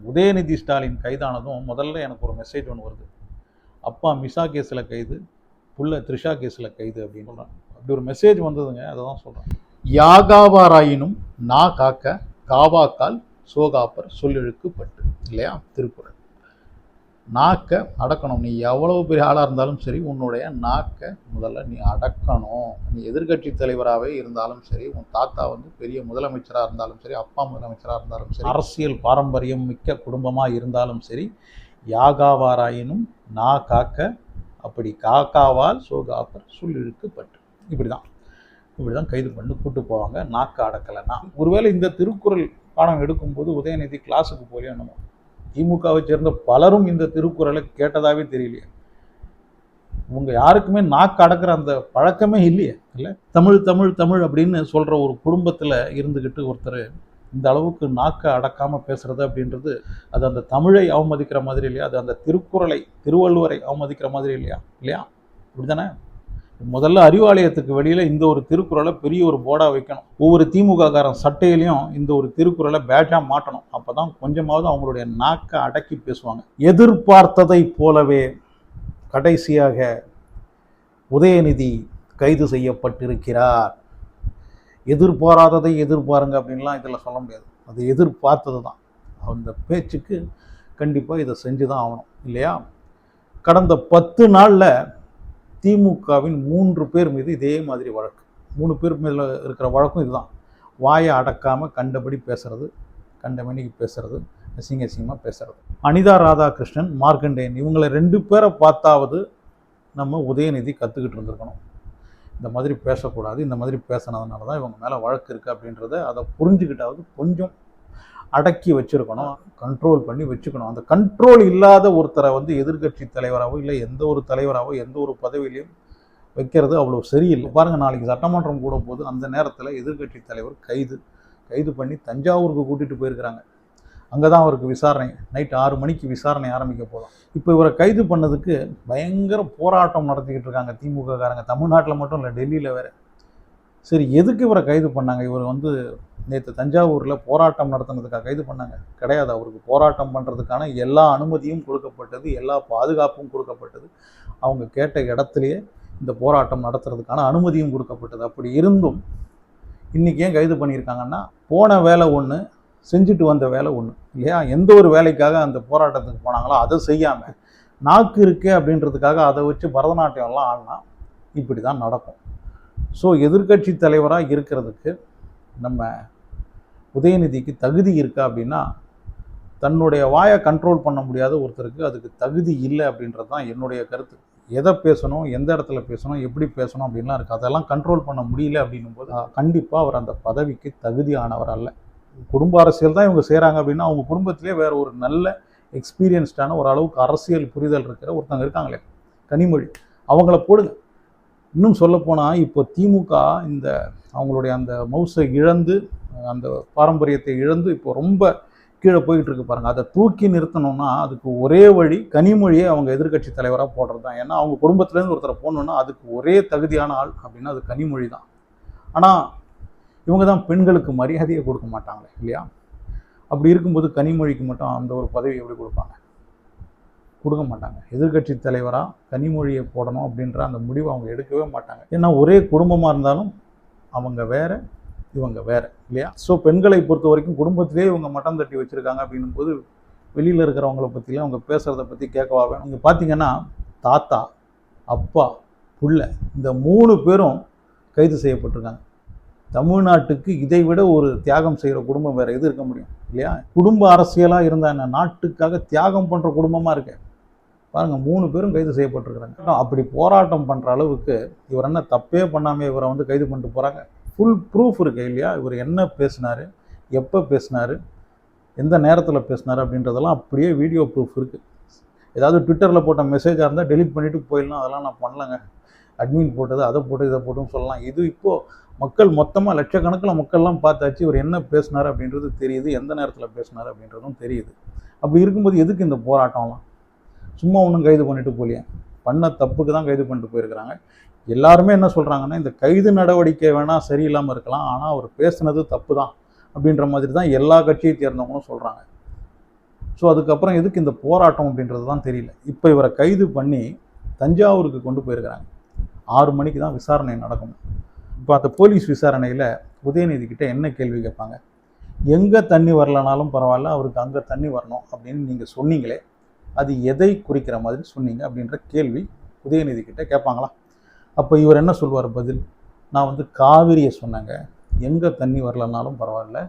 உதயநிதி ஸ்டாலின் கைதானதும் முதல்ல எனக்கு ஒரு மெசேஜ் ஒன்று வருது. அப்பா மிஷா கேஸில் கைது, புள்ள த்ரிஷா கேஸில் கைது அப்படின்னு சொல்கிறாங்க. அப்படி ஒரு மெசேஜ் வந்ததுங்க. அதை தான் சொல்கிறேன். யாகாவாராயினும் நா காக்க காவாக்கால் சோகாப்பர் சொல்லிழுக்கு பட்டு இல்லையா திருக்குறள். நாக்க அடக்கணும். நீ எவ்வளவு பெரிய ஆளாக இருந்தாலும் சரி, உன்னுடைய நாக்க முதல்ல நீ அடக்கணும். நீ எதிர்கட்சி தலைவராகவே இருந்தாலும் சரி, உன் தாத்தா பெரிய முதலமைச்சராக இருந்தாலும் சரி, அப்பா முதலமைச்சராக இருந்தாலும் சரி, அரசியல் பாரம்பரியம் மிக்க குடும்பமாக இருந்தாலும் சரி, யாகாவாராயினும் நா காக்க, அப்படி காக்காவால் சோகாப்பர் சொல்லிழுக்கு பட்டு. இப்படிதான் கைது பண்ணி கூட்டு போவாங்க. நாக்கு அடக்கலைன்னா. ஒருவேளை இந்த திருக்குறள் பாடம் எடுக்கும்போது உதயநிதி கிளாஸுக்கு போலியோ என்னமோ. திமுகவை சேர்ந்த பலரும் இந்த திருக்குறளை கேட்டதாவே தெரியலையே. இவங்க யாருக்குமே நாக்கு அடக்கிற அந்த பழக்கமே இல்லையே. இல்லை, தமிழ் தமிழ் தமிழ் அப்படின்னு சொல்ற ஒரு குடும்பத்தில் இருந்துக்கிட்டு ஒருத்தர் இந்த அளவுக்கு நாக்கை அடக்காம பேசுறது அப்படின்றது அது அந்த தமிழை அவமதிக்கிற மாதிரி இல்லையா? அது அந்த திருக்குறளை, திருவள்ளுவரை அவமதிக்கிற மாதிரி இல்லையா? இப்படிதானே? முதல்ல அறிவாலயத்துக்கு வெளியில இந்த ஒரு திருக்குறளை பெரிய ஒரு போர்டா வைக்கணும். ஒவ்வொரு திமுக காரன் சட்டையிலையும் இந்த ஒரு திருக்குறளை பேட்ஜா மாட்டணும். அப்பதான் கொஞ்சமாவது அவங்களுடைய நாக்கை அடக்கி பேசுவாங்க. எதிர்பார்த்ததை போலவே கடைசியாக உதயநிதி கைது செய்யப்பட்டிருக்கிறார். எதிர்பாராததை எதிர்பாருங்க அப்படின்லாம் இதில் சொல்ல முடியாது. அது எதிர்பார்த்தது தான். அந்த பேச்சுக்கு கண்டிப்பாக இதை செஞ்சுதான் ஆகணும் இல்லையா? கடந்த 10 நாளில் திமுகவின் 3 பேர் மீது இதே மாதிரி வழக்கு. 3 பேர் மீது இருக்கிற வழக்கும் இதுதான். வாயை அடக்காமல் கண்டபடி பேசுறது, கண்டமணிக்கு பேசுறது, அசிங்கமாக பேசுறது. அனிதா ராதாகிருஷ்ணன், மார்க்கண்டேயன் இவங்களை 2 பேரை பார்த்தாவது நம்ம உதயநிதி கற்றுக்கிட்டு இருந்திருக்கணும். இந்த மாதிரி பேசக்கூடாது, இந்த மாதிரி பேசினதுனால தான் இவங்க மேலே வழக்கு இருக்குது அப்படின்றத அதை புரிஞ்சுக்கிட்டாவது கொஞ்சம் அடக்கி வச்சுருக்கணும், கண்ட்ரோல் பண்ணி வச்சுக்கணும். அந்த கண்ட்ரோல் இல்லாத ஒருத்தரை எதிர்கட்சி தலைவராகவோ இல்லை எந்த ஒரு தலைவராகவோ எந்த ஒரு பதவியிலையும் வைக்கிறது அவ்வளோ சரியில்லை. பாருங்கள், நாளைக்கு சட்டமன்றம் கூட போது அந்த நேரத்தில் எதிர்கட்சி தலைவர் கைது பண்ணி தஞ்சாவூருக்கு கூட்டிகிட்டு போயிருக்கிறாங்க. அங்கே தான் அவருக்கு விசாரணை. நைட் 6 மணிக்கு விசாரணை ஆரம்பிக்க போதும். இப்போ இவரை கைது பண்ணதுக்கு பயங்கர போராட்டம் நடத்திக்கிட்டு இருக்காங்க திமுக காரங்க. தமிழ்நாட்டில் மட்டும் இல்லை, டெல்லியில் வேறு. சரி, எதுக்கு இவரை கைது பண்ணாங்க? இவர் நேற்று தஞ்சாவூரில் போராட்டம் நடத்துனதுக்காக கைது பண்ணாங்க? கிடையாது. அவருக்கு போராட்டம் பண்ணுறதுக்கான எல்லா அனுமதியும் கொடுக்கப்பட்டது, எல்லா பாதுகாப்பும் கொடுக்கப்பட்டது. அவங்க கேட்ட இடத்துலையே இந்த போராட்டம் நடத்துறதுக்கான அனுமதியும் கொடுக்கப்பட்டது. அப்படி இருந்தும் இன்றைக்கி ஏன் கைது பண்ணியிருக்காங்கன்னா, போன வேலை ஒன்று, செஞ்சுட்டு வந்த வேலை ஒன்று இல்லையா? எந்த ஒரு வேலைக்காக அந்த போராட்டத்துக்கு போனாங்களோ அதை செய்யாமல் நாக்கு இருக்கே அப்படின்றதுக்காக அதை வச்சு பரதநாட்டியம்லாம் ஆடினா இப்படி தான் நடக்கும். ஸோ எதிர்கட்சி தலைவராக இருக்கிறதுக்கு நம்ம உதயநிதிக்கு தகுதி இருக்கா அப்படின்னா, தன்னுடைய வாயை கண்ட்ரோல் பண்ண முடியாத ஒருத்தருக்கு அதுக்கு தகுதி இல்லை அப்படின்றது தான் என்னுடைய கருத்து. எதை பேசணும், எந்த இடத்துல பேசணும், எப்படி பேசணும் அப்படின்லாம் இருக்குது. அதெல்லாம் கண்ட்ரோல் பண்ண முடியல அப்படின்னும் போது கண்டிப்பாக அவர் அந்த பதவிக்கு தகுதியானவர் அல்ல. குடும்ப அரசியல் தான் இவங்க செய்கிறாங்க அப்படின்னா, அவங்க குடும்பத்திலே வேற ஒரு நல்ல எக்ஸ்பீரியன்ஸ்டான ஓரளவுக்கு அரசியல் புரிதல் இருக்கிற ஒருத்தங்க இருக்காங்களே, கனிமொழி, அவங்கள போடுங்க. இன்னும் சொல்லப்போனால் இப்போ திமுக அவங்களுடைய அந்த மவுசை இழந்து, அந்த பாரம்பரியத்தை இழந்து இப்போ ரொம்ப கீழே போய்கிட்டு இருக்கு பாருங்கள். அதை தூக்கி நிறுத்தணும்னா அதுக்கு ஒரே வழி கனிமொழியை அவங்க எதிர்கட்சி தலைவராக போடுறது தான். ஏன்னா அவங்க குடும்பத்திலேருந்து ஒருத்தரை போடணுன்னா அதுக்கு ஒரே தகுதியான ஆள் அப்படின்னா அது கனிமொழி தான். ஆனால் இவங்க தான் பெண்களுக்கு மரியாதையை கொடுக்க மாட்டாங்களே இல்லையா? அப்படி இருக்கும்போது கனிமொழிக்கு மட்டும் அந்த ஒரு பதவி எப்படி கொடுப்பாங்க? கொடுக்க மாட்டாங்க. எதிர்கட்சி தலைவராக கனிமொழியை போடணும் அப்படின்ற அந்த முடிவை அவங்க எடுக்கவே மாட்டாங்க. ஏன்னா ஒரே குடும்பமாக இருந்தாலும் அவங்க வேற, இவங்க வேற இல்லையா? ஸோ பெண்களை பொறுத்த வரைக்கும் குடும்பத்திலே இவங்க மட்டம் தட்டி வச்சுருக்காங்க அப்படின்னும் போது வெளியில் இருக்கிறவங்கள பற்றிலாம் அவங்க பேசுகிறத பற்றி கேட்கவா வேணும்? இங்கே பார்த்தீங்கன்னா தாத்தா, அப்பா, புள்ள இந்த 3 பேரும் கைது செய்யப்பட்டிருக்காங்க. தமிழ்நாட்டுக்கு இதை விட ஒரு தியாகம் செய்கிற குடும்பம் வேறு எது இருக்க முடியும் இல்லையா? குடும்ப அரசியலாக இருந்தால் என்ன, நாட்டுக்காக தியாகம் பண்ணுற குடும்பமாக இருக்கு பாருங்கள். 3 பேரும் கைது செய்யப்பட்டிருக்கிறாங்க. அப்படி போராட்டம் பண்ணுற அளவுக்கு இவர் என்ன தப்பே பண்ணாமல் இவரை கைது பண்ணிட்டு போகிறாங்க. ஃபுல் ப்ரூஃப் இருக்கு இல்லையா? இவர் என்ன பேசினார், எப்போ பேசினார், எந்த நேரத்தில் பேசினார் அப்படின்றதெல்லாம் அப்படியே வீடியோ ப்ரூஃப் இருக்குது. ஏதாவது ட்விட்டரில் போட்ட மெசேஜாக இருந்தால் டெலிட் பண்ணிவிட்டு போயிடலாம். அதெல்லாம் நான் பண்ணலங்க, அட்மின் போட்டது, அதை போட்டு இதை போட்டுன்னு சொல்லலாம். இது இப்போது மக்கள் மொத்தமாக லட்சக்கணக்கில் மக்கள்லாம் பார்த்தாச்சு இவர் என்ன பேசினார் அப்படின்றது தெரியுது, எந்த நேரத்தில் பேசினார் அப்படின்றதும் தெரியுது. அப்படி இருக்கும்போது எதுக்கு இந்த போராட்டம்லாம்? சும்மா ஒன்றும் கைது பண்ணிட்டு போலியே, பண்ண தப்புக்கு தான் கைது பண்ணிட்டு போயிருக்கிறாங்க. எல்லாருமே என்ன சொல்கிறாங்கன்னா, இந்த கைது நடவடிக்கை வேணால் சரியில்லாமல் இருக்கலாம், ஆனால் அவர் பேசுனது தப்பு தான் அப்படின்ற மாதிரி தான் எல்லா கட்சியை சேர்ந்தவங்களும் சொல்கிறாங்க. ஸோ அதுக்கப்புறம் எதுக்கு இந்த போராட்டம் அப்படின்றது தான் தெரியல. இப்போ இவரை கைது பண்ணி தஞ்சாவூருக்கு கொண்டு போயிருக்கிறாங்க. 6 மணிக்கு தான் விசாரணை நடக்கணும். இப்போ அந்த போலீஸ் விசாரணையில் உதயநிதி கிட்ட என்ன கேள்வி கேட்பாங்க? எங்கே தண்ணி வரலனாலும் பரவாயில்ல, அவருக்கு அங்கே தண்ணி வரணும் அப்படின்னு நீங்கள் சொன்னீங்களே, அது எதை குறிக்கிற மாதிரி சொன்னீங்க அப்படின்ற கேள்வி உதயநிதி கிட்ட கேட்பாங்களா? அப்போ இவர் என்ன சொல்வார் பதில்? நான் வந்து காவிரியை சொன்னேங்க, எங்கே தண்ணி வரலனாலும் பரவாயில்ல,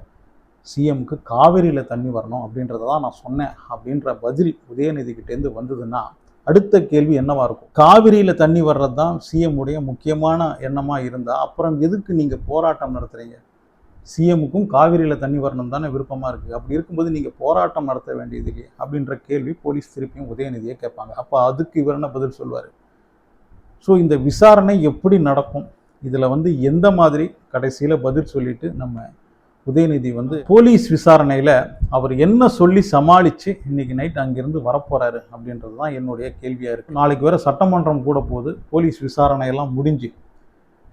சிஎம்க்கு காவிரியில் தண்ணி வரணும் அப்படின்றத தான் நான் சொன்னேன் அப்படின்ற பதில் உதயநிதி கிட்டேருந்து வந்ததுன்னா அடுத்த கேள்வி என்னவா இருக்கும்? காவிரியில் தண்ணி வர்றது தான் சிஎம் உடைய முக்கியமான எண்ணமாக இருந்தால் அப்புறம் எதுக்கு நீங்கள் போராட்டம் நடத்துகிறீங்க? சிஎம்முக்கும் காவிரியில் தண்ணி வரணும் தானே விருப்பமாக இருக்குது. அப்படி இருக்கும்போது நீங்கள் போராட்டம் நடத்த வேண்டியது இல்லையே அப்படின்ற கேள்வி போலீஸ் திருப்பியும் உதயநிதியை கேட்பாங்க. அப்போ அதுக்கு இவர் என்ன பதில் சொல்வார்? ஸோ இந்த விசாரணை எப்படி நடக்கும், இதில் வந்து எந்த மாதிரி கடைசியில் பதில் சொல்லிட்டு நம்ம உதயநிதி வந்து போலீஸ் விசாரணையில் அவர் என்ன சொல்லி சமாளித்து இன்னைக்கு நைட் அங்கேருந்து வரப்போகிறாரு அப்படின்றது தான் என்னுடைய கேள்வியாக இருக்குது. நாளைக்கு வேறு சட்டமன்றம் கூட போகுது. போலீஸ் விசாரணையெல்லாம் முடிஞ்சு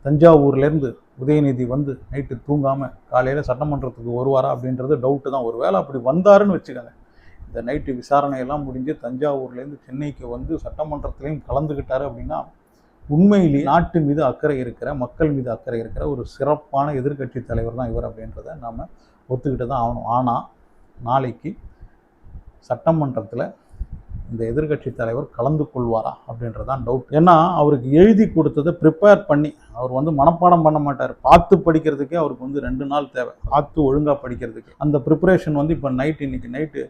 தஞ்சாவூர்லேருந்து உதயநிதி வந்து நைட்டு தூங்காமல் காலையில் சட்டமன்றத்துக்கு வருவாரா அப்படின்றது டவுட்டு தான். ஒரு வேளை அப்படி வந்தாருன்னு வச்சுக்கோங்க, இந்த நைட்டு விசாரணையெல்லாம் முடிஞ்சு தஞ்சாவூர்லேருந்து சென்னைக்கு வந்து சட்டமன்றத்திலையும் கலந்துக்கிட்டாரு அப்படின்னா உண்மையிலேயே நாட்டு மீது அக்கறை இருக்கிற, மக்கள் மீது அக்கறை இருக்கிற ஒரு சிறப்பான எதிர்க்கட்சி தலைவர் தான் இவர் அப்படின்றத நாம் ஒத்துக்கிட்டு தான் ஆகணும். ஆனால் நாளைக்கு சட்டமன்றத்தில் இந்த எதிர்க்கட்சி தலைவர் கலந்து கொள்வாரா அப்படின்றதான் டவுட். ஏன்னா அவருக்கு எழுதி கொடுத்ததை ப்ரிப்பேர் பண்ணி அவர் வந்து மனப்பாடம் பண்ண மாட்டார். பார்த்து படிக்கிறதுக்கே அவருக்கு வந்து 2 நாள் தேவை, பார்த்து ஒழுங்காக படிக்கிறதுக்கு. அந்த ப்ரிப்பரேஷன் வந்து இப்போ இன்னைக்கு நைட்டு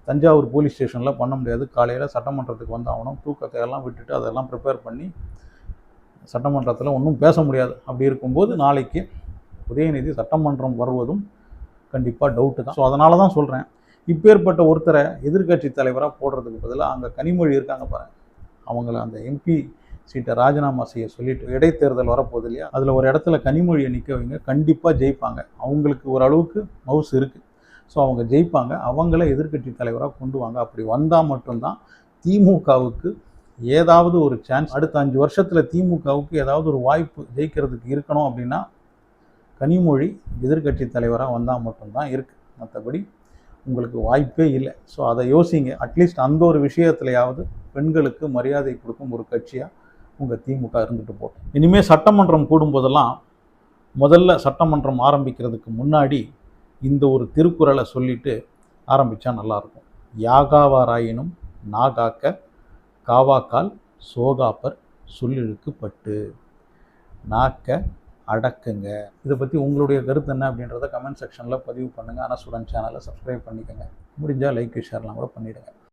தஞ்சாவூர் போலீஸ் ஸ்டேஷனில் பண்ண முடியாது. காலையில் சட்டமன்றத்துக்கு வந்து ஆகணும். தூக்கத்தை எல்லாம் விட்டுட்டு அதெல்லாம் ப்ரிப்பேர் பண்ணி சட்டமன்றத்தில் ஒன்றும் பேச முடியாது. அப்படி இருக்கும்போது நாளைக்கு உதயநிதி சட்டமன்றம் வருவதும் கண்டிப்பாக டவுட்டு தான். ஸோ அதனால தான் சொல்கிறேன், இப்பேற்பட்ட ஒருத்தரை எதிர்க்கட்சி தலைவராக போடுறதுக்கு பதிலாக அங்கே கனிமொழி இருக்காங்க பாருங்க, அவங்கள அந்த எம்பி சீட்டை ராஜினாமா செய்ய சொல்லிட்டு இடைத்தேர்தல் வரப்போகுது இல்லையா, அதில் ஒரு இடத்துல கனிமொழியை நிற்க வைங்க, கண்டிப்பாக ஜெயிப்பாங்க. அவங்களுக்கு ஓரளவுக்கு மவுஸ் இருக்குது. ஸோ அவங்க ஜெயிப்பாங்க. அவங்கள எதிர்க்கட்சி தலைவராக கொண்டு வாங்க. அப்படி வந்தால் மட்டும்தான் திமுகவுக்கு ஏதாவது ஒரு சான்ஸ். அடுத்த 5 வருஷத்தில் திமுகவுக்கு ஏதாவது ஒரு வாய்ப்பு ஜெயிக்கிறதுக்கு இருக்கணும் அப்படின்னா கனிமொழி எதிர்க்கட்சி தலைவராக வந்தால் மட்டும்தான் இருக்குது. மற்றபடி உங்களுக்கு வாய்ப்பே இல்லை. ஸோ அதை யோசிங்க. அட்லீஸ்ட் அந்த ஒரு விஷயத்துலையாவது பெண்களுக்கு மரியாதை கொடுக்கும் ஒரு கட்சியாக உங்கள் திமுக இருந்துட்டு போகும். இனிமேல் சட்டமன்றம் கூடும்போதெல்லாம் முதல்ல சட்டமன்றம் ஆரம்பிக்கிறதுக்கு முன்னாடி இந்த ஒரு திருக்குறளை சொல்லிட்டு ஆரம்பித்தா நல்லாயிருக்கும். யாகாவாராயினும் நாகாக்க காவாக்கால் சோகாப்பர் சொல்லிழுக்கு பட்டு. நாக்க அடக்குங்க. இதை பற்றி உங்களுடைய கருத்து என்ன அப்படின்றத கமெண்ட் செக்ஷனில் பதிவு பண்ணுங்கள். ஆனால் ஸ்டூடெண்ட் சேனலை சப்ஸ்கிரைப் பண்ணிக்கோங்க. முடிஞ்சால் லைக் ஷேர்லாம் கூட பண்ணிவிடுங்க.